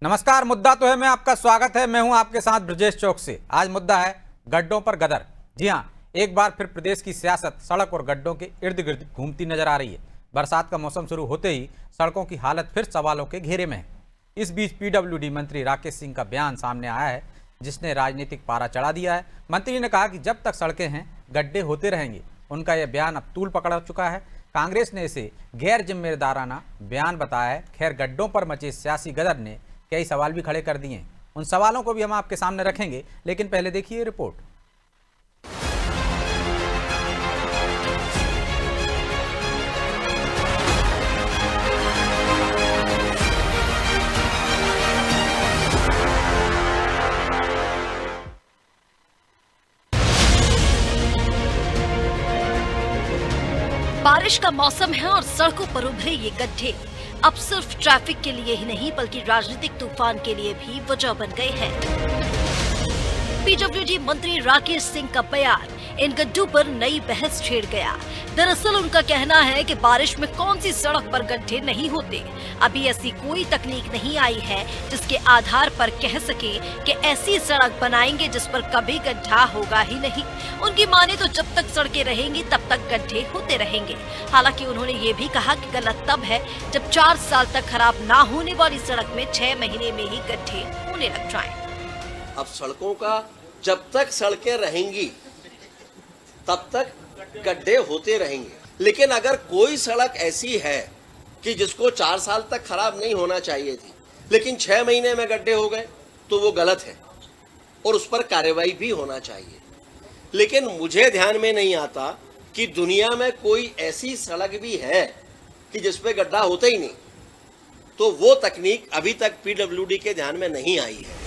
नमस्कार। मुद्दा तो है में आपका स्वागत है। मैं हूं आपके साथ ब्रजेश चौक से। आज मुद्दा है गड्ढों पर गदर। जी हां, एक बार फिर प्रदेश की सियासत सड़क और गड्ढों के इर्द गिर्द घूमती नजर आ रही है। बरसात का मौसम शुरू होते ही सड़कों की हालत फिर सवालों के घेरे में है। इस बीच पीडब्ल्यूडी मंत्री राकेश सिंह का बयान सामने आया है, जिसने राजनीतिक पारा चढ़ा दिया है। मंत्री ने कहा कि जब तक सड़कें हैं गड्ढे होते रहेंगे। उनका यह बयान अब तूल पकड़ चुका है। कांग्रेस ने इसे गैर जिम्मेदाराना बयान बताया है। खैर, गड्ढों पर मचे सियासी गदर ने कई सवाल भी खड़े कर दिए हैं। उन सवालों को भी हम आपके सामने रखेंगे, लेकिन पहले देखिए रिपोर्ट। बारिश का मौसम है और सड़कों पर उभरे ये गड्ढे अब सिर्फ ट्रैफिक के लिए ही नहीं बल्कि राजनीतिक तूफान के लिए भी वजह बन गए हैं। पीडब्ल्यूडी मंत्री राकेश सिंह का बयान इन गड्ढों पर नई बहस छेड़ गया। दरअसल उनका कहना है कि बारिश में कौन सी सड़क पर गड्ढे नहीं होते। अभी ऐसी कोई तकनीक नहीं आई है जिसके आधार पर कह सके कि ऐसी सड़क बनाएंगे जिस पर कभी गड्ढा होगा ही नहीं। उनकी माने तो जब तक सड़कें रहेंगी तब तक गड्ढे होते रहेंगे। हालांकि उन्होंने ये भी कहा कि गलत तब है जब 4 साल तक खराब ना होने वाली सड़क में 6 महीने में ही गड्ढे होने लग जाएं। अब सड़कों का जब तक सड़कें रहेंगी तब तक गड्ढे होते रहेंगे, लेकिन अगर कोई सड़क ऐसी है कि जिसको 4 साल तक खराब नहीं होना चाहिए थी लेकिन 6 महीने में गड्ढे हो गए तो वो गलत है और उस पर कार्रवाई भी होना चाहिए। लेकिन मुझे ध्यान में नहीं आता कि दुनिया में कोई ऐसी सड़क भी है कि जिसपे गड्ढा होता ही नहीं, तो वो तकनीक अभी तक पीडब्ल्यूडी के ध्यान में नहीं आई है।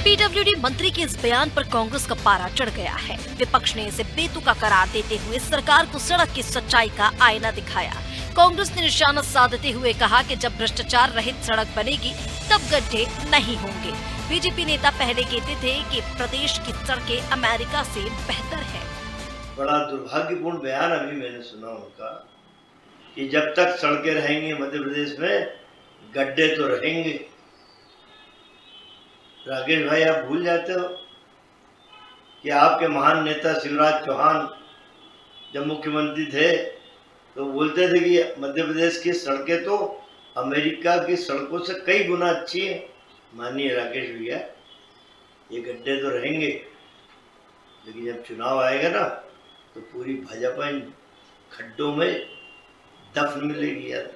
पीडब्ल्यूडी मंत्री के इस बयान पर कांग्रेस का पारा चढ़ गया है। विपक्ष ने इसे बेतुका करार देते हुए सरकार को सड़क की सच्चाई का आईना दिखाया। कांग्रेस ने निशाना साधते हुए कहा कि जब भ्रष्टाचार रहित सड़क बनेगी तब गड्ढे नहीं होंगे। बीजेपी नेता पहले कहते थे कि प्रदेश की सड़कें अमेरिका से बेहतर है। बड़ा दुर्भाग्यपूर्ण बयान अभी मैंने सुना उनका कि जब तक सड़कें रहेंगी मध्य प्रदेश में गड्ढे तो रहेंगे। राकेश भाई, आप भूल जाते हो कि आपके महान नेता शिवराज चौहान जब मुख्यमंत्री थे तो बोलते थे कि मध्य प्रदेश की सड़कें तो अमेरिका की सड़कों से कई गुना अच्छी है। मानिए राकेश भैया, ये गड्ढे तो रहेंगे, लेकिन जब चुनाव आएगा ना तो पूरी भाजपा इन खड्डों में दफन मिलेगी यार।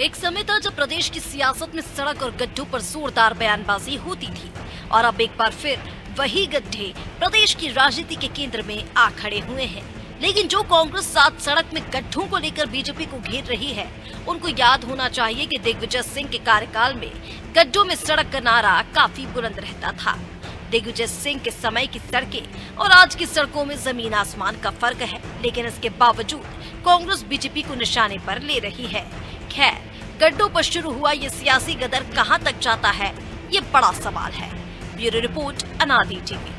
एक समय था जब प्रदेश की सियासत में सड़क और गड्ढों पर जोरदार बयानबाजी होती थी और अब एक बार फिर वही गड्ढे प्रदेश की राजनीति के केंद्र में आ खड़े हुए हैं। लेकिन जो कांग्रेस साथ सड़क में गड्ढों को लेकर बीजेपी को घेर रही है, उनको याद होना चाहिए कि दिग्विजय सिंह के कार्यकाल में गड्ढों में सड़क का नारा काफी बुलंद रहता था। दिग्विजय सिंह के समय की सड़कें और आज की सड़कों में जमीन आसमान का फर्क है, लेकिन इसके बावजूद कांग्रेस बीजेपी को निशाने पर ले रही है। खैर, गड्ढों पर शुरू हुआ ये सियासी गदर कहां तक जाता है, ये बड़ा सवाल है। ब्यूरो रिपोर्ट, अनादि टीवी।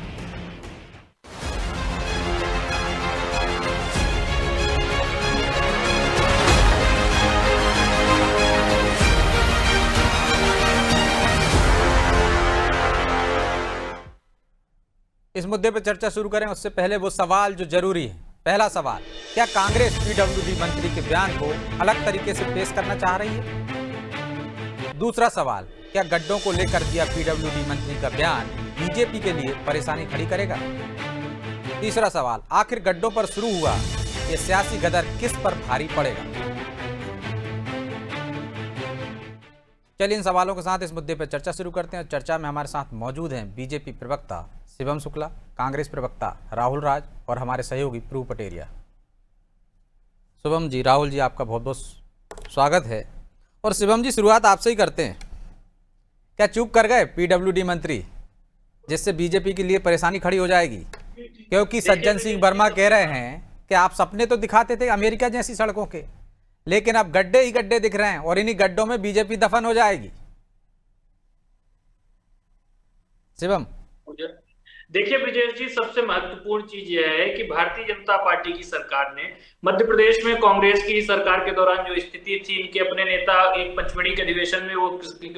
इस मुद्दे पर चर्चा शुरू करें उससे पहले वो सवाल जो जरूरी है। पहला सवाल, क्या कांग्रेस पीडब्ल्यूडी मंत्री के बयान को अलग तरीके से पेश करना चाह रही है? दूसरा सवाल, क्या गड्ढों को लेकर दिया पीडब्ल्यूडी मंत्री का बयान बीजेपी के लिए परेशानी खड़ी करेगा? तीसरा सवाल, आखिर गड्ढों पर शुरू हुआ ये सियासी गदर किस पर भारी पड़ेगा? चलिए इन सवालों के साथ इस मुद्दे पर चर्चा शुरू करते हैं। चर्चा में हमारे साथ मौजूद हैं बीजेपी प्रवक्ता शिवम शुक्ला, कांग्रेस प्रवक्ता राहुल राज और हमारे सहयोगी प्रू पटेरिया। शुभम जी, राहुल जी, आपका बहुत बहुत स्वागत है। और शिवम जी, शुरुआत आपसे ही करते हैं। क्या चूक कर गए पीडब्ल्यूडी मंत्री, जिससे बीजेपी के लिए परेशानी खड़ी हो जाएगी? क्योंकि सज्जन सिंह वर्मा कह रहे हैं कि आप सपने तो दिखाते थे अमेरिका जैसी सड़कों के, लेकिन अब गड्ढे ही गड्ढे दिख रहे हैं और इन्हीं गड्ढों में बीजेपी दफन हो जाएगी। शिवम, देखिए ब्रजेश जी, सबसे महत्वपूर्ण चीज यह है कि भारतीय जनता पार्टी की सरकार ने मध्य प्रदेश में कांग्रेस की सरकार के दौरान जो स्थिति थी, इनके अपने नेता एक पंचमढ़ी के अधिवेशन में वो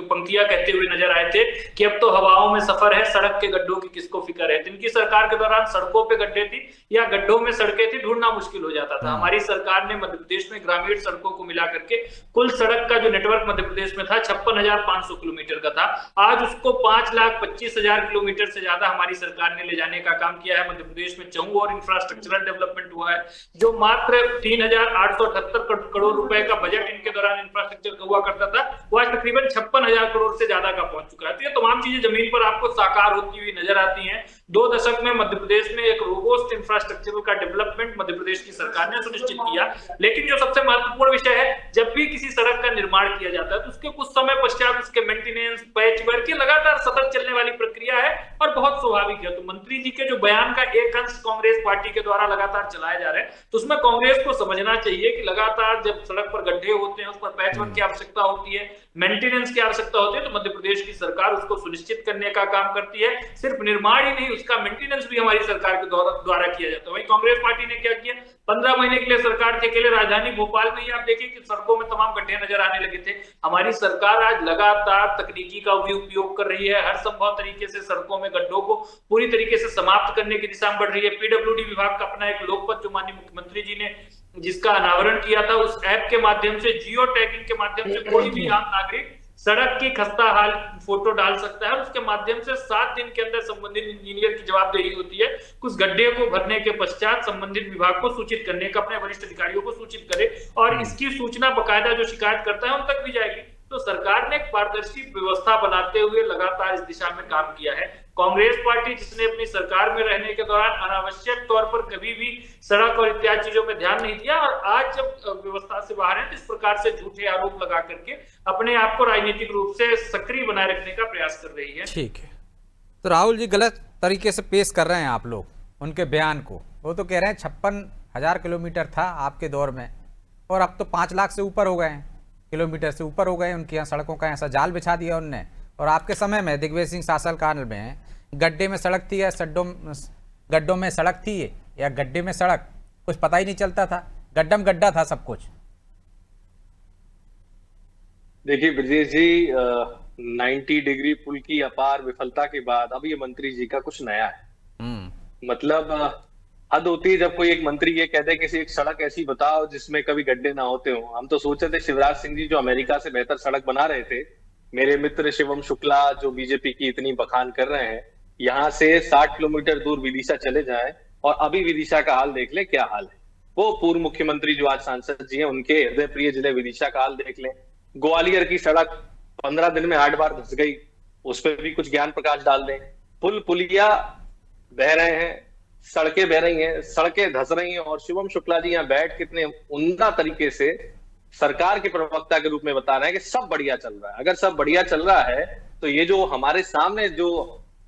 पंक्तियां कहते हुए नजर आए थे कि अब तो हवाओं में सफर है, सड़क के गड्ढों की किसको फिक्र है। तो इनकी सरकार के दौरान सड़कों पे गड्ढे थी या गड्ढों में सड़कें थी, ढूंढना मुश्किल हो जाता था। हमारी सरकार ने मध्य प्रदेश में ग्रामीण सड़कों को मिला करके कुल सड़क का जो नेटवर्क मध्य प्रदेश में था 56,500 किलोमीटर का था, आज उसको 5,25,000 किलोमीटर से ज्यादा हमारी सरकार ने ले जाने का काम किया है। मध्य प्रदेश में चहुं और इंफ्रास्ट्रक्चरल डेवलपमेंट हुआ है। जो मात्र 3,878 करोड़ रुपए का बजट इनके दौरान इंफ्रास्ट्रक्चर का हुआ करता था, वो आज तकरीबन 56,000 करोड़ से ज्यादा का पहुंच चुका है। तो ये तमाम चीजें जमीन पर आपको साकार होती हुई नजर आती हैं। 2 दशक में मध्य प्रदेश में एक रोबोस्ट इंफ्रास्ट्रक्चर का डेवलपमेंट मध्य प्रदेश की सरकार ने सुनिश्चित किया। लेकिन जो सबसे महत्वपूर्ण विषय है, जब भी किसी सड़क का निर्माण किया जाता है तो उसके कुछ समय पश्चात उसके मेंटेनेंस, पैच वर्क की लगातार सतत चलने वाली प्रक्रिया है और बहुत स्वाभाविक है। तो मंत्री जी के जो बयान का एक अंश कांग्रेस पार्टी के द्वारा लगातार चलाया जा रहा है, तो उसमें कांग्रेस को समझना चाहिए कि लगातार जब सड़क पर गड्ढे होते हैं, उस पर पैच वर्क की आवश्यकता होती है, मेंटेनेंस की आवश्यकता होती है, तो मध्य प्रदेश की सरकार उसको सुनिश्चित करने का काम करती है। सिर्फ निर्माण ही नहीं, उसका मेंटेनेंस भी हमारी सरकार के द्वारा किया जाता है। वहीं कांग्रेस पार्टी ने क्या किया, 15 महीने के लिए सरकार के अकेले राजधानी भोपाल में ही आप देखिए कि सड़कों में तमाम गड्ढे नजर आने लगे थे। हमारी सरकार आज लगातार तकनीकी का भी उपयोग कर रही है, हर संभव तरीके से सड़कों में गड्ढों को पूरी तरीके से समाप्त करने की दिशा में बढ़ रही है। पीडब्ल्यूडी विभाग का अपना एक लोकपथ जो माननीय मुख्यमंत्री जी ने जिसका अनावरण किया था, उस ऐप के माध्यम से, जियो टैगिंग के माध्यम से कोई भी आम नागरिक सड़क की खस्ता हाल फोटो डाल सकता है और उसके माध्यम से 7 दिन के अंदर संबंधित इंजीनियर की जवाबदेही होती है उस गड्ढे को भरने के पश्चात संबंधित विभाग को सूचित करने का, अपने वरिष्ठ अधिकारियों को सूचित करे और इसकी सूचना बकायदा जो शिकायत करता है उन तक भी जाएगी। तो सरकार ने एक पारदर्शी व्यवस्था बनाते हुए लगातार इस दिशा में काम किया है। कांग्रेस पार्टी जिसने अपनी सरकार में रहने के दौरान अनावश्यक तौर पर कभी भी सड़क और इत्यादि चीजों में ध्यान नहीं दिया और आज जब व्यवस्था से बाहर है तो इस प्रकार से झूठे आरोप लगा करके अपने आप को राजनीतिक रूप से सक्रिय बनाए रखने का प्रयास कर रही है। ठीक है, तो राहुल जी गलत तरीके से पेश कर रहे हैं आप लोग उनके बयान को। वो तो कह रहे हैं 56,000 किलोमीटर था आपके दौर में और अब तो 5 लाख से ऊपर हो गए हैं, किलोमीटर से ऊपर हो गए। उनके यहाँ सड़कों का ऐसा जाल बिछा दिया उनने। और आपके समय में दिग्विजय सिंह शासनकाल में गड्ढे में सड़क थी या गड्ढों में सड़क थी या गड्ढे में सड़क, कुछ पता ही नहीं चलता था, गड्ढम गड्ढा था सब कुछ। देखिए ब्रजेश जी, 90 डिग्री पुल की अपार विफलता के बाद अब ये मंत्री जी का कुछ नया है। मतलब हद होती है जब कोई एक मंत्री ये कहते हैं किसी एक सड़क ऐसी बताओ जिसमें कभी गड्ढे ना होते हो। हम तो सोचे थे शिवराज सिंह जी जो अमेरिका से बेहतर सड़क बना रहे थे, मेरे मित्र शिवम शुक्ला जो बीजेपी की इतनी बखान कर रहे हैं, यहाँ से 60 किलोमीटर दूर विदिशा चले जाएं और अभी विदिशा का हाल देख लें क्या हाल है। वो पूर्व मुख्यमंत्री जो आज सांसद जी हैं उनके हृदय प्रिय जिले विदिशा का हाल देख लें। ग्वालियर की सड़क 15 दिन में 8 बार धंस गई, उस पर भी कुछ ज्ञान प्रकाश डाल दें। पुल पुलिया बह रहे हैं, सड़कें बह रही हैं, सड़कें धंस रही हैं और शिवम शुक्ला जी यहाँ बैठ कितने उम्दा तरीके से सरकार के प्रवक्ता के रूप में बता रहे हैं कि सब बढ़िया चल रहा है। अगर सब बढ़िया चल रहा है तो ये जो हमारे सामने जो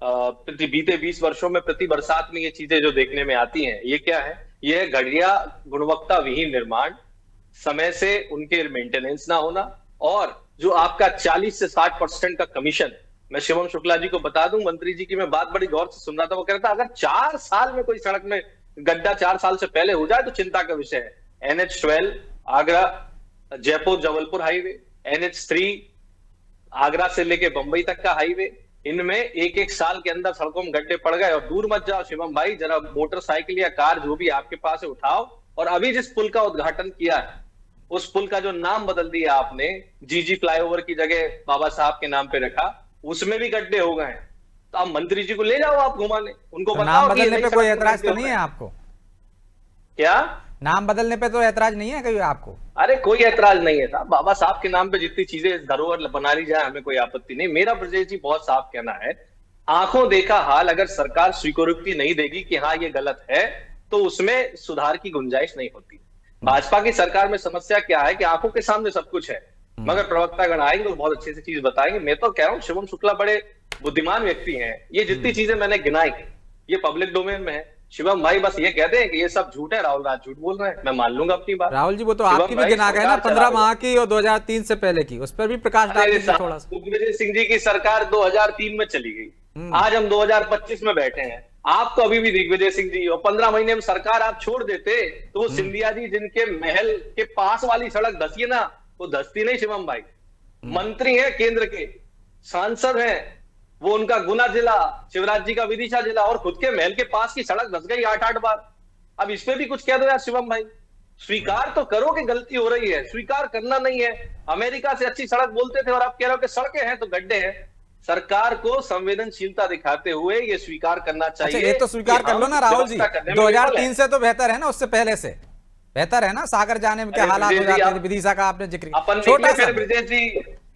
बीते 20 वर्षों में प्रति बरसात में ये चीजें जो देखने में आती हैं, ये क्या है? ये है घटिया गुणवत्ता विहीन निर्माण, समय से उनके मेंटेनेंस ना होना और जो आपका 40 से 60% का कमीशन। मैं शिवम शुक्ला जी को बता दूं, मंत्री जी की मैं बात बड़ी गौर से सुन रहा था, वो कह रहा था अगर 4 साल में कोई सड़क में गड्ढा 4 साल से पहले हो जाए तो चिंता का विषय है। NH12 Agra Jaipur Jabalpur highway, NH3 Agra से लेके बंबई तक का हाईवे, इनमें एक साल के अंदर सड़कों में गड्ढे पड़ गए। और दूर मत जाओ शिवम भाई, जरा मोटरसाइकिल या कार जो भी आपके पास है उठाओ और अभी जिस पुल का उद्घाटन किया है उस पुल का जो नाम बदल दिया आपने, जीजी फ्लाईओवर की जगह बाबा साहब के नाम पे रखा, उसमें भी गड्ढे हो गए। तो आप मंत्री जी को ले जाओ आप घुमाने, उनको तो नाम बदलने पे कोई ऐतराज तो नहीं है आपको? क्या नाम बदलने पे तो ऐतराज नहीं है कहीं आपको? अरे कोई ऐतराज नहीं है साहब, बाबा साहब के नाम पे जितनी चीजें धरोहर बना ली जाए हमें कोई आपत्ति नहीं। मेरा ब्रजेश जी बहुत साफ कहना है, आंखों देखा हाल अगर सरकार स्वीकृति नहीं देगी कि हाँ ये गलत है तो उसमें सुधार की गुंजाइश नहीं होती। भाजपा की सरकार में समस्या क्या है कि आंखों के सामने सब कुछ है, मगर प्रवक्तागण आएंगे तो बहुत अच्छे से चीज बताएंगे। मैं तो कह रहा हूँ शिवम शुक्ला बड़े बुद्धिमान व्यक्ति हैं, ये जितनी चीजें मैंने गिनाई ये पब्लिक डोमेन में है। शिवम भाई बस ये कहते हैं कि ये सब झूठ है, राहुल राज झूठ बोल रहे हैं, मैं मान लूंगा अपनी बात। राहुल जी वो तो आपकी भी गिना गए ना 15 माह की और 2003 से पहले की, उस पर भी प्रकाश डाल दीजिए थोड़ा सा। दिग्विजय सिंह जी की सरकार 2003 में चली गई, आज हम 2025 में बैठे हैं, आप तो अभी भी दिग्विजय सिंह जी और 15 महीने में सरकार आप छोड़ देते तो वो सिंधिया जी जिनके महल के पास वाली सड़क धसी है ना, वो धसती नहीं शिवम भाई। मंत्री हैं केंद्र के, सांसद हैं, वो उनका गुना जिला, शिवराज जी का विदिशा जिला, और खुद के महल के पास की सड़क धस गई 8-8 बार। अब इस पे भी कुछ कह दो यार शिवम भाई, स्वीकार तो करो कि गलती हो रही है, स्वीकार करना नहीं है। अमेरिका से अच्छी सड़क बोलते थे और आप कह रहे हो कि सड़कें हैं तो गड्ढे हैं। सरकार को संवेदनशीलता दिखाते हुए ये स्वीकार करना चाहिए। अच्छा, ये तो स्वीकार कर लो ना राहुल जी, 2003 से तो बेहतर है ना, उससे पहले से बेहतर है ना। सागर जाने में क्या हालात हो जाते हैं, विदिशा का आपने जिक्र अपन छोटा सा। ब्रजेश जी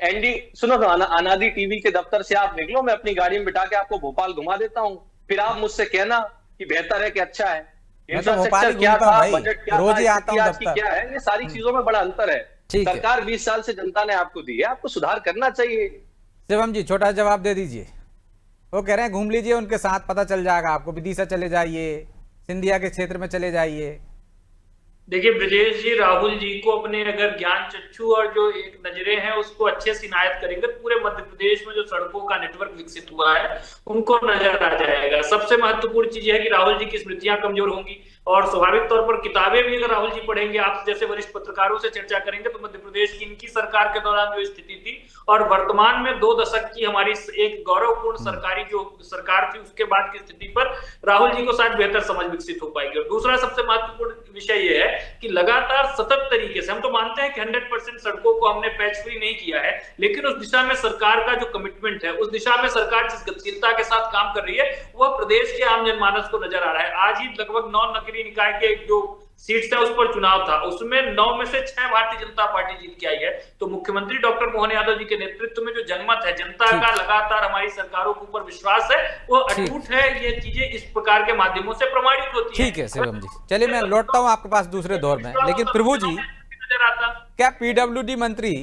एनडी सुनो, अनादि टीवी के दफ्तर से आप निकलो, मैं अपनी गाड़ी में बिठा के आपको भोपाल घुमा देता हूँ, फिर आप मुझसे कहना कि बेहतर है कि अच्छा है। मैं तो भोपाल ही घूमता हूं भाई, रोज ही आता हूं दफ्तर। क्या है, ये सारी चीजों में बड़ा अंतर है। सरकार 20 साल से जनता ने आपको दी है, आपको सुधार करना चाहिए। शिवम जी छोटा जवाब दे दीजिए। वो कह रहे हैं घूम लीजिए उनके साथ, पता चल जाएगा आपको, विदिशा चले जाइए, सिंधिया के क्षेत्र में चले जाइए। देखिए ब्रजेश जी, राहुल जी को अपने अगर ज्ञान चक्षु और जो एक नजरें हैं उसको अच्छे से इनायत करेंगे, पूरे मध्य प्रदेश में जो सड़कों का नेटवर्क विकसित हुआ है उनको नजर आ जाएगा। सबसे महत्वपूर्ण चीज है कि राहुल जी की स्मृतियां कमजोर होंगी और स्वाभाविक तौर पर किताबें भी अगर राहुल जी पढ़ेंगे, आप जैसे वरिष्ठ पत्रकारों से चर्चा करेंगे, तो मध्य प्रदेश की इनकी सरकार के दौरान जो स्थिति थी और वर्तमान में 2 दशक की हमारी एक गौरवपूर्ण सरकारी जो सरकार थी उसके बाद की स्थिति पर राहुल जी को शायद बेहतर समझ विकसित हो पाएगी। और दूसरा सबसे महत्वपूर्ण विषय यह है कि लगातार सतत तरीके से, हम तो मानते हैं कि 100% सड़कों को हमने पैच फ्री नहीं किया है, लेकिन उस दिशा में सरकार का जो कमिटमेंट है, उस दिशा में सरकार जिस गतिशीलता के साथ काम कर रही है, वह प्रदेश के आम जनमानस को नजर आ रहा है। आज ही लगभग 9 नगरीय निकाय के जो सीट्स है उस पर चुनाव था, उसमें 9 में से 6 भारतीय जनता पार्टी जीत के आई है। तो मुख्यमंत्री डॉक्टर मोहन यादव जी के नेतृत्व में जो जनमत है, जनता का लगातार हमारी सरकारों के ऊपर विश्वास है, वो अटूट है। ये चीजें इस प्रकार के माध्यमों से प्रमाणित होती है। ठीक है शिवम जी, चलिए मैं लौटता हूँ आपके पास दूसरे दौर में। लेकिन प्रभु जी, क्या पीडब्ल्यूडी मंत्री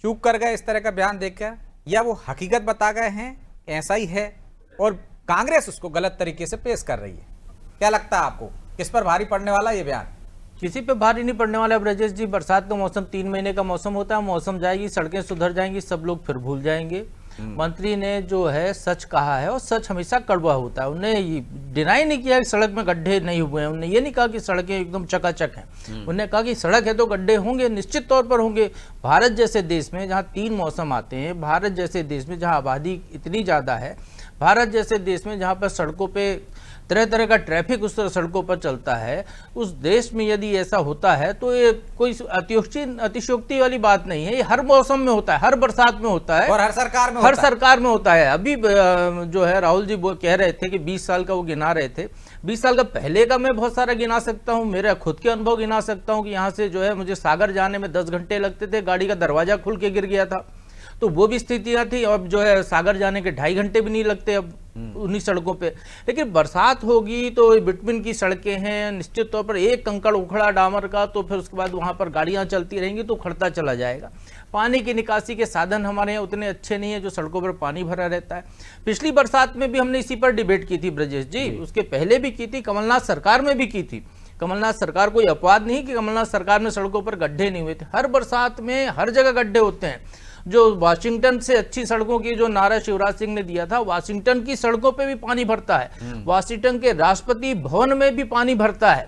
चूक कर गए इस तरह का बयान देकर, या वो हकीकत बता गए हैं ऐसा ही है और कांग्रेस उसको गलत तरीके से पेश कर रही है? क्या लगता है आपको, किस पर भारी पड़ने वाला ये बयान? किसी पे भारी नहीं पड़ने वाला ब्रजेश जी। बरसात का मौसम 3 महीने का मौसम होता है, मौसम जाएगी, सड़कें सुधर जाएंगी, सब लोग फिर भूल जाएंगे। मंत्री ने जो है सच कहा है और सच हमेशा कड़वा होता है। उन्होंने डिनाई नहीं किया कि सड़क में गड्ढे नहीं हुए हैं, उन्होंने ये नहीं कहा कि सड़कें एकदम चकाचक हैं। उन्होंने कहा कि सड़क है तो गड्ढे होंगे, निश्चित तौर पर होंगे। भारत जैसे देश में जहाँ 3 मौसम आते हैं, भारत जैसे देश में जहाँ आबादी इतनी ज़्यादा है, भारत जैसे देश में जहाँ पर सड़कों पे तरह तरह का ट्रैफिक उस तरह सड़कों पर चलता है, उस देश में यदि ऐसा होता है तो ये कोई अतिशयोक्ति वाली बात नहीं है। ये हर मौसम में होता है, हर बरसात में होता है और हर सरकार में होता है। अभी जो है राहुल जी वो कह रहे थे कि 20 साल का वो गिना रहे थे। 20 साल का पहले का मैं बहुत सारा गिना सकता हूँ, मेरा खुद के अनुभव गिना सकता हूँ कि यहाँ से जो है मुझे सागर जाने में 10 घंटे लगते थे, गाड़ी का दरवाजा खुल के गिर गया था, तो वो भी स्थितियां थी। अब जो है सागर जाने के 2.5 घंटे भी नहीं लगते अब उन्हीं सड़कों पे। लेकिन बरसात होगी तो बिटवीन की सड़कें हैं, निश्चित तौर पर एक कंकड़ उखड़ा डामर का, तो फिर उसके बाद वहां पर गाड़ियां चलती रहेंगी तो उखड़ता चला जाएगा। पानी की निकासी के साधन हमारे यहाँ उतने अच्छे नहीं है, जो सड़कों पर पानी भरा रहता है। पिछली बरसात में भी हमने इसी पर डिबेट की थी ब्रजेश जी, उसके पहले भी की थी, कमलनाथ सरकार में भी की थी। कमलनाथ सरकार कोई अपवाद नहीं कि कमलनाथ सरकार में सड़कों पर गड्ढे नहीं हुए थे। हर बरसात में हर जगह गड्ढे होते हैं। जो वाशिंगटन से अच्छी सड़कों की जो नारा शिवराज सिंह ने दिया था, वाशिंगटन की सड़कों पे भी पानी भरता है, वाशिंगटन के राष्ट्रपति भवन में भी पानी भरता है,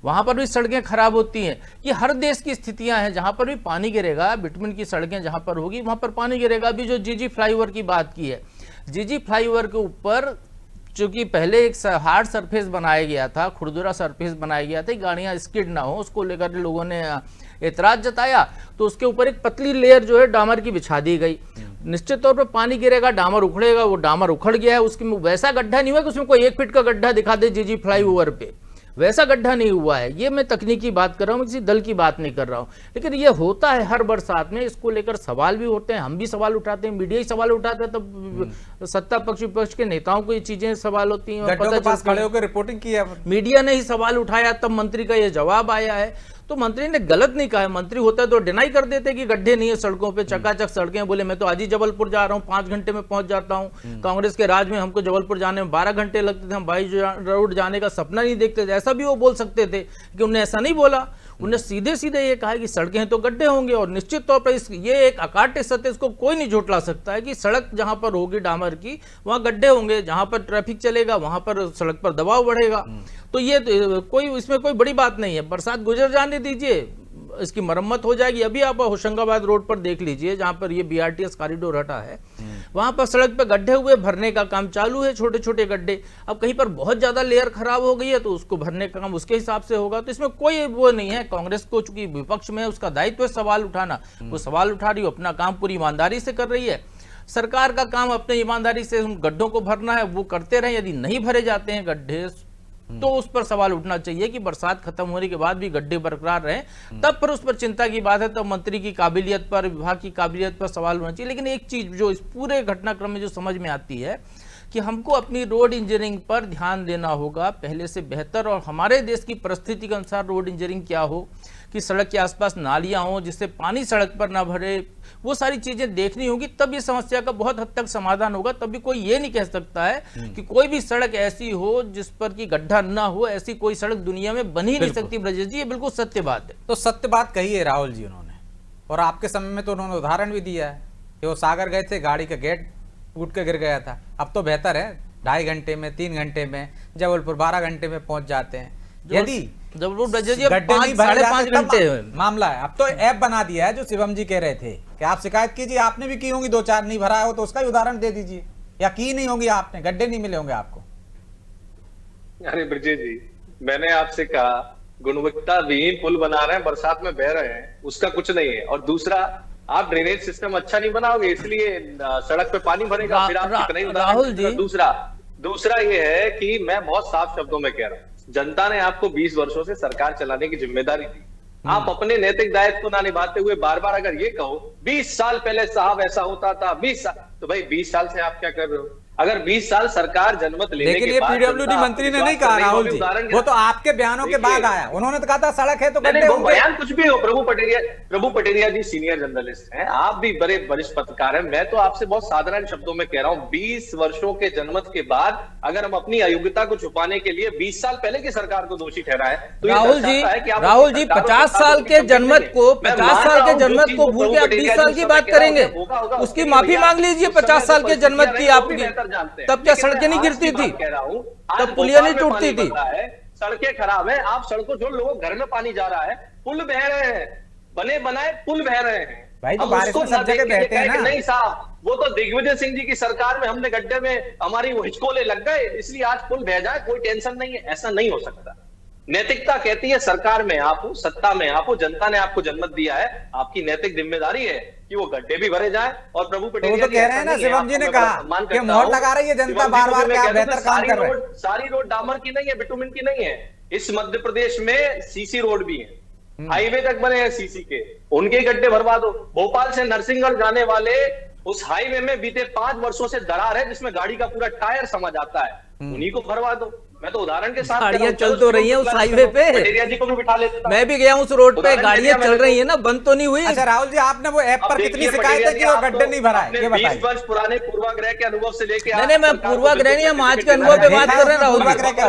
वहां पर भी सड़कें खराब होती हैं। ये हर देश की स्थितियां हैं, जहां पर भी पानी गिरेगा, बिटवीन की सड़कें जहां पर होगी वहां पर पानी गिरेगा। अभी जो जीजी फ्लाईओवर की बात की है, जीजी फ्लाईओवर के ऊपर चूंकि पहले एक हार्ड सरफेस बनाया गया था, खुरदुरा सरफेस बनाया गया था, गाड़ियां स्किड ना हो, उसको लेकर लोगों ने एतराज जताया, तो उसके ऊपर एक पतली लेयर जो है डामर की बिछा दी गई। निश्चित तौर पर पानी गिरेगा, डामर उखड़ेगा, वो डामर उखड़ गया है, उसमें वैसा गड्ढा नहीं हुआ कि उसमें कोई 1 फीट का गड्ढा दिखा दे जीजी फ्लाईओवर पे, वैसा गड्ढा नहीं हुआ है। ये मैं तकनीकी बात कर रहा हूँ, किसी दल की बात नहीं कर रहा हूँ। लेकिन ये होता है हर बरसात में, इसको लेकर सवाल भी होते हैं, हम भी सवाल उठाते हैं, मीडिया ही सवाल उठाते हैं, तब सत्ता पक्ष विपक्ष के नेताओं को ये चीजें सवाल होती हैं और पता खड़े होकर रिपोर्टिंग की है, मीडिया ने ही सवाल उठाया, तब मंत्री का ये जवाब आया है। तो मंत्री ने गलत नहीं कहा है। मंत्री होता तो डिनाई कर देते कि गड्ढे नहीं है सड़कों पे, चकाचक सड़कें। बोले मैं तो आज ही जबलपुर जा रहा हूँ, 5 घंटे में पहुंच जाता हूँ। कांग्रेस के राज में हमको जबलपुर जाने में 12 घंटे लगते थे, हम बाई रोड जाने का सपना नहीं देखते थे। ऐसा भी वो बोल सकते थे कि उन्होंने ऐसा नहीं बोला। उन्हें सीधे सीधे ये कहा कि सड़कें हैं तो गड्ढे होंगे, और निश्चित तौर पर ये एक अकाट्य सत्य, इसको कोई नहीं झुठला सकता है कि सड़क जहां पर होगी डामर की वहां गड्ढे होंगे, जहां पर ट्रैफिक चलेगा वहां पर सड़क पर दबाव बढ़ेगा। तो ये कोई इसमें कोई बड़ी बात नहीं है। बरसात गुजर जाने दीजिए, इसकी मरम्मत हो जाएगी। अभी आप होशंगाबाद रोड पर देख लीजिए, जहां पर ये BRTS कॉरिडोर हटा है, वहां पर सड़क पे गड्ढे हुए, भरने का काम चालू है, छोटे छोटे गड्ढे। अब कहीं पर बहुत ज्यादा लेयर खराब हो गई है तो उसको भरने का काम उसके हिसाब से होगा। तो इसमें कोई वो नहीं है। कांग्रेस को चूंकि विपक्ष में है, उसका दायित्व है सवाल उठाना, वो सवाल उठा रही हो, अपना काम पूरी ईमानदारी से कर रही है। सरकार का काम अपने ईमानदारी से उन गड्ढों को भरना है, वो करते रहे। यदि नहीं भरे जाते हैं गड्ढे तो उस पर सवाल उठना चाहिए कि बरसात खत्म होने के बाद भी गड्ढे बरकरार रहे, तब फिर उस पर चिंता की बात है। तो मंत्री की काबिलियत पर, विभाग की काबिलियत पर सवाल होना चाहिए। लेकिन एक चीज जो इस पूरे घटनाक्रम में जो समझ में आती है कि हमको अपनी रोड इंजीनियरिंग पर ध्यान देना होगा पहले से बेहतर, और हमारे देश की परिस्थिति के अनुसार रोड इंजीनियरिंग क्या हो कि सड़क के आसपास नालियां हो जिससे पानी सड़क पर ना भरे, वो सारी चीजें देखनी होगी। तब ये समस्या का बहुत हद तक समाधान होगा। तब भी कोई ये नहीं कह सकता है कि कोई भी सड़क ऐसी हो जिस पर कि गड्ढा ना हो, ऐसी कोई सड़क दुनिया में बन ही नहीं सकती। ब्रजेश जी, ये बिल्कुल सत्य बात है। तो सत्य बात कही है राहुल जी उन्होंने, और आपके समय में तो उन्होंने उदाहरण भी दिया है कि वो सागर गए थे, गाड़ी का गेट टूट के गिर गया था। अब तो बेहतर है, 2.5 घंटे में, 3 घंटे में, जबलपुर 12 घंटे में पहुंच जाते हैं। यदि जबलपुर ब्रजेश जी गड्ढे नहीं भरे 5.5 जाते घंटे तब मामला है। अब तो ऐप बना दिया है, जो शिवम जी कह रहे थे कि आप शिकायत कीजिए, आपने भी की होंगी 2-4, नहीं भरा हो तो उसका ही उदाहरण दे दीजिए, या की नहीं होगी आपने, गड्ढे नहीं मिले होंगे आपको। अरे ब्रजेश जी, मैंने आपसे कहा गुणवत्ता विहीन पुल बना रहे हैं, बरसात में बह रहे हैं, उसका कुछ नहीं है। और दूसरा, आप ड्रेनेज सिस्टम अच्छा नहीं बनाओगे इसलिए सड़क पे पानी भरेगा, फिर आप कितना ही राहुल जी, दूसरा ये है कि मैं बहुत साफ शब्दों में कह रहा हूँ, जनता ने आपको 20 वर्षों से सरकार चलाने की जिम्मेदारी दी। आप अपने नैतिक दायित्व को ना निभाते हुए बार बार अगर ये कहो 20 साल पहले साहब ऐसा होता था, 20 साल, तो भाई 20 साल से आप क्या कर रहे हो? अगर 20 साल सरकार जनमत लेने लेकिन ये PWD मंत्री ने नहीं कहा राहुल जी, वो तो आपके बयानों के बाद आया। उन्होंने तो कहा था सड़क है तो गड्ढे होंगे। बयान कुछ भी हो, प्रभु पटेरिया जी सीनियर जर्नलिस्ट हैं, आप भी बड़े वरिष्ठ पत्रकार हैं। मैं तो आपसे बहुत साधारण शब्दों में कह रहा हूं, 20 वर्षों के जनमत के बाद अगर हम अपनी अयोग्यता को छुपाने के लिए 20 साल पहले की सरकार को दोषी ठहराए तो राहुल जी 50 साल के जनमत को 50 साल के जनमत को भूल के आप 20 साल की बात करेंगे, उसकी माफी मांग लीजिए। 50 साल के जनमत की आपकी, तब क्या सड़कें नहीं गिरती थी, तब पुलिया नहीं टूटती थी। सड़कें खराब है, आप सड़कों जो लोगों घर में पानी जा रहा है, पुल बह रहे हैं, बने बनाए पुल बह रहे हैं भाई, तो बारिश में सब जगह बहते हैं ना। नहीं साहब, वो तो दिग्विजय सिंह जी की सरकार में हमने गड्ढे में हमारी वो हिचकोले लग गए इसलिए आज पुल बह जाए, कोई टेंशन नहीं है। ऐसा नहीं हो सकता। नैतिकता कहती है सरकार में आप हो, सत्ता में आप हो, जनता ने आपको जन्मत दिया है, आपकी नैतिक जिम्मेदारी है कि वो गड्ढे भी भरे जाए। और प्रभु पटेरिया तो कह रहे हैं ना, शिवम जी ने कहा कि मोहर लगा रही है जनता बार-बार कि आप बेहतर काम कर रहे हैं। सारी रोड डामर की नहीं है, बिटुमिन की नहीं है। इस मध्य प्रदेश में सीसी रोड भी है, हाईवे तक बने हैं सीसी के, उनके गड्ढे भरवा दो। भोपाल से नरसिंहगढ़ जाने वाले उस हाईवे में बीते 5 वर्षों से दरार है जिसमें गाड़ी का पूरा टायर समा जाता है, उन्हीं को भरवा दो। मैं तो उदाहरण के साथ गाड़ियां चल तो रही है उस हाईवे पे, पटेरिया जी को भी बिठा लेता। मैं भी गया हूं उस रोड पे, गाड़ियां चल रही है ना, बंद तो नहीं हुई। अच्छा राहुल जी, आपने वो ऐप पर कितनी शिकायत है कि वो गड्ढे नहीं भरा है, ये बताइए। 20 वर्ष पुराने पूर्वाग्रह के अनुभव से लेके नहीं, मैं पूर्वाग्रह नहीं, हम आज के अनुभव पे बात कर रहे हैं राहुल।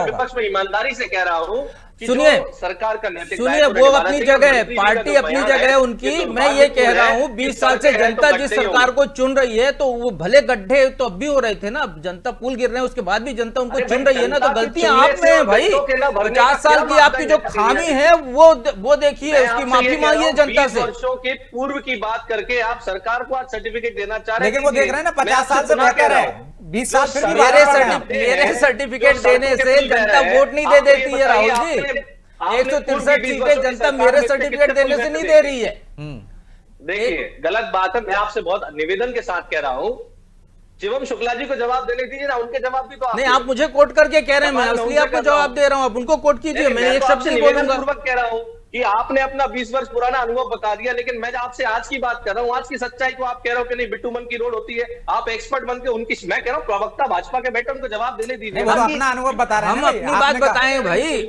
विपक्ष में ईमानदारी से कह रहा हूँ, सुनिए सरकार का नैतिक, सुनिए, वो अपनी जगह है, पार्टी अपनी जगह है उनकी। मैं ये कह रहा हूँ 20 साल से जनता जिस सरकार को चुन रही है, तो वो भले गड्ढे तो अब भी हो रहे थे ना, जनता पुल गिर रहे हैं उसके बाद भी जनता उनको चुन रही है ना, तो गलतियां आप में है भाई। 50 साल की आपकी जो खामी है वो देखिए, उसकी माफी मांगिए जनता से। वर्षों के पूर्व की बात करके आप सरकार को आज सर्टिफिकेट देना चाह रहे हैं, लेकिन वो देख रहे हैं ना 50 साल से बेहतर है, 20 साल फिर भी मेरे सर्टिफिकेट देने से जनता वोट नहीं दे देती है राहुल जी। 163 सीटें जनता मेरे सर्टिफिकेट देने से नहीं दे रही है। देखिए गलत बात है, मैं आपसे बहुत निवेदन के साथ कह रहा हूँ, शिवम शुक्ला जी को जवाब देने दीजिए ना, उनके जवाब भी तो नहीं, आप मुझे कोट करके कह रहे हैं, मैं इसलिए आपको जवाब दे रहा हूँ, आप उनको कोट कीजिए। मैं एक शब्द नहीं बोलूंगा, कह रहा हूँ कि आपने अपना 20 वर्ष पुराना अनुभव बता दिया, लेकिन मैं आपसे आज की बात कर रहा हूँ, आज की सच्चाई को आप कह रहे हो कि नहीं बिटुमन की रोड होती है, आप एक्सपर्ट बन के उनकी, मैं कह रहा हूँ प्रवक्ता भाजपा के बैठे उनको जवाब देने दीजिए। अपना अनुभव बता रहे हैं, हम अपनी बात बताएं भाई।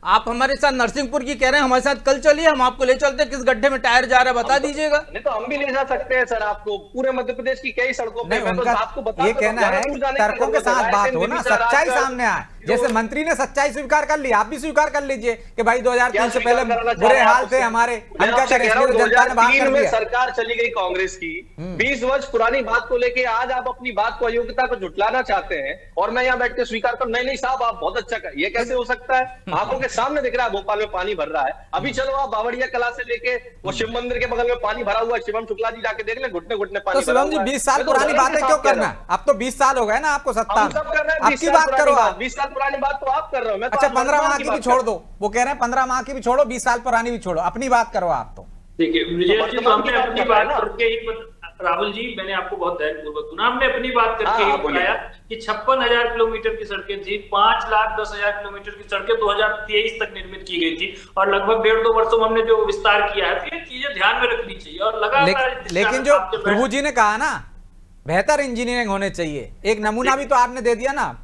आप हमारे साथ नरसिंहपुर की कह रहे हैं, हमारे साथ कल चलिए, हम आपको ले चलते हैं। किस गड्ढे में टायर जा रहा है बता दीजिएगा। नहीं तो हम भी ले जा सकते हैं सर आपको पूरे मध्य प्रदेश की कई सड़कों पे। नहीं, उनका आपको बता ये कहना है कि तर्कों के साथ बात हो ना, सच्चाई सामने आए। जैसे मंत्री ने सच्चाई स्वीकार कर ली, आप भी स्वीकार कर लीजिए कि भाई 2003 से पहले बुरे हाल थे हमारे, हम क्या करें, इसलिए जनता ने बात कर दिया। सरकार चली गई कांग्रेस की, 20 वर्ष पुरानी बात को लेके आज आप अपनी बात को, अयोग्यता को झुटलाना चाहते हैं और मैं यहाँ बैठ के स्वीकार कर, नहीं साहब आप बहुत अच्छा कर, ये कैसे हो सकता है? आंखों के सामने दिख रहा है भोपाल में पानी भर रहा है। अभी चलो आप बावड़िया कला से लेके वो शिव मंदिर के बगल में पानी भरा हुआ है, शिवम शुक्ला जी जाके देख ले, घुटने घुटने पानी। तो शिवम जी 20 साल पुरानी बातें क्यों करना? अब तो 20 साल हो गए ना आपको सत्ता में, आपकी बात करो आप। 20 साल पुरानी बात तो आप कर रहे हो। अच्छा 15 माह की भी छोड़ दो, वो कह रहे हैं 15 माह की भी छोड़ो, 20 साल पुरानी भी छोड़ो, अपनी बात करो आप। तो देखिए ब्रिजेश जी, हमने अपनी बात करके ही, राहुल जी मैंने आपको बहुत धैर्यपूर्वक सुना, हमने अपनी बात करके ही बताया कि 56,000 किलोमीटर की सड़कें थी, 5,10,000 किलोमीटर की सड़कें 2023 तक निर्मित की गई थी और लगभग 1.5-2 वर्षों में हमने जो विस्तार किया है, तो ये चीजें ध्यान में रखनी चाहिए। और लगातार लेकिन जो प्रभु जी ने कहा ना, बेहतर इंजीनियरिंग होने चाहिए, एक नमूना भी तो आपने दे दिया ना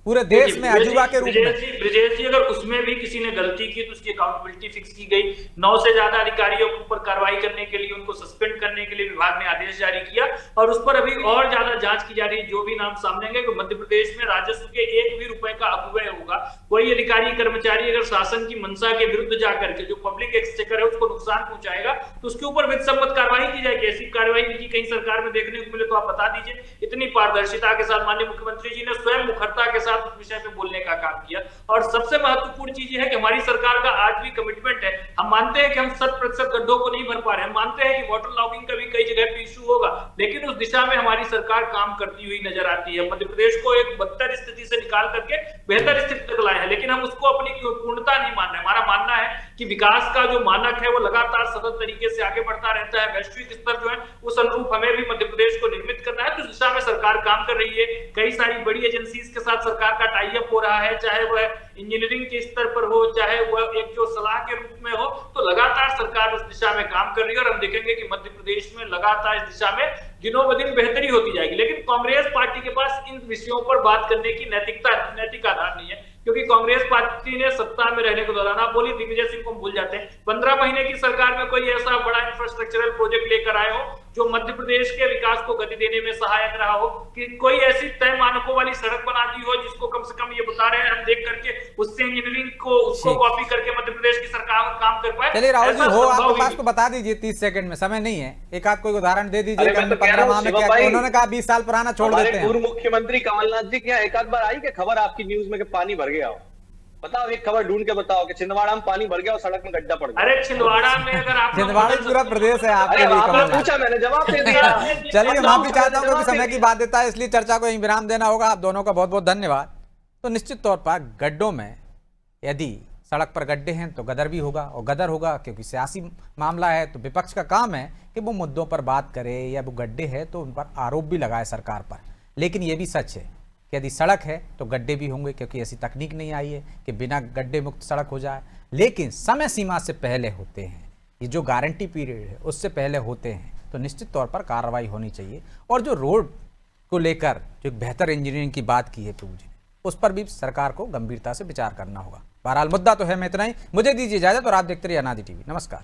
पूरे देश में अजूबा के रूप में। ब्रिजेश जी, अगर उसमें भी किसी ने गलती की तो उसकी अकाउंटेबिलिटी फिक्स की गई। 9 से ज्यादा अधिकारियों के ऊपर कार्रवाई करने के लिए, उनको सस्पेंड करने के लिए विभाग ने आदेश जारी किया और उस पर अभी और ज्यादा जांच की जा रही है। जो भी नाम सामने आएंगे कि मध्य प्रदेश में राजस्व के 1 भी रुपए का अपव्यय होगा, कोई अधिकारी कर्मचारी अगर शासन की मंशा के विरुद्ध जाकर के जो पब्लिक एक्सचेकर है उसको नुकसान पहुंचाएगा तो उसके ऊपर विधिसम्मत कार्रवाई की जाएगी। ऐसी कार्रवाई की कहीं सरकार में देखने को मिले तो आप बता दीजिए। इतनी पारदर्शिता के साथ माननीय मुख्यमंत्री जी ने स्वयं मुखरता के साथ उस विषय पे बोलने का काम किया। और सबसे महत्वपूर्ण चीज यह है कि हमारी सरकार का आज भी कमिटमेंट है। हम मानते हैं कि हम 100% गड्ढों को नहीं भर पा रहे हैं, हम मानते हैं कि वाटर लॉगिंग का भी कई जगह पे इशू होगा, लेकिन उस दिशा में हमारी सरकार काम करती हुई नजर आती है। मध्य प्रदेश को एक बदतर स्थिति से निकाल करके बेहतर स्थिति तक लाए हैं, लेकिन हम उसको अपनी पूर्णता नहीं मान रहे। हमारा मानना है कि विकास का जो मानक है वो लगातार सतत तरीके से आगे बढ़ता रहता है। वैश्विक स्तर जो है उस अनुरूप हमें भी मध्य प्रदेश को निर्मित करना है, तो इस दिशा में सरकार काम कर रही है। कई सारी बड़ी एजेंसीज के साथ सरकार का टाई अप हो रहा है, चाहे वह इंजीनियरिंग के स्तर पर हो, चाहे वह एक जो सलाह के रूप में हो, तो लगातार सरकार उस दिशा में काम कर रही है और हम देखेंगे कि मध्य प्रदेश में लगातार इस दिशा में दिनों ब दिन बेहतरी होती जाएगी। लेकिन कांग्रेस पार्टी के पास इन विषयों पर बात करने की नैतिक आधार नहीं है, क्योंकि कांग्रेस पार्टी ने सत्ता में रहने के दौरान, आप बोली दिग्विजय सिंह को भूल जाते हैं, 15 महीने की सरकार में कोई ऐसा बड़ा इंफ्रास्ट्रक्चरल प्रोजेक्ट लेकर आए हो जो मध्य प्रदेश के विकास को गति देने में सहायक रहा हो, कि कोई ऐसी तय मानकों वाली सड़क बना दी हो जिसको कम से कम ये बता रहे हैं हम देख करके उससे इंजीनियरिंग को उसको कॉपी करके मध्य प्रदेश की सरकार काम कर पाए। चलिए राहुल जी, हो आपके पास तो बता दीजिए, 30 सेकंड में, समय नहीं है, एक आध कोई उदाहरण दे दीजिए। 15 माह में क्या उन्होंने कहा 20 साल पुराना छोड़ देते हैं। पूर्व मुख्यमंत्री कमलनाथ जी क्या एक आध बार आई कि खबर आपकी न्यूज में कि पानी भर गया हो? बताओ, एक खबर ढूंढ के बताओ कि छिंदवाड़ा में पानी भर गया और सड़क में गड्ढा पड़ गया। अरे छिंदवाड़ा में अगर आप छिंदवाड़ा पूरा प्रदेश है आपके लिए, आपने पूछा मैंने जवाब दे दिया। चलिए माफी चाहता हूँ क्योंकि समय की बात देता है, इसलिए चर्चा को यहीं विराम देना होगा। आप दोनों का बहुत बहुत धन्यवाद। तो निश्चित तौर पर गड्ढों में यदि सड़क पर गड्ढे हैं तो गदर भी होगा, और गदर होगा क्योंकि सियासी मामला है, तो विपक्ष का काम है कि वो मुद्दों पर बात करे, या वो गड्ढे है तो उन पर आरोप भी लगाए सरकार पर। लेकिन ये भी सच है कि यदि सड़क है तो गड्ढे भी होंगे, क्योंकि ऐसी तकनीक नहीं आई है कि बिना गड्ढे मुक्त सड़क हो जाए। लेकिन समय सीमा से पहले होते हैं, ये जो गारंटी पीरियड है उससे पहले होते हैं, तो निश्चित तौर पर कार्रवाई होनी चाहिए। और जो रोड को लेकर जो बेहतर इंजीनियरिंग की बात की है प्रभु जी ने, उस पर भी सरकार को गंभीरता से विचार करना होगा। बहरहाल मुद्दा तो है, मैं इतना ही, मुझे दीजिए इजाजत और आप देखते रहिए अनादि टीवी। नमस्कार।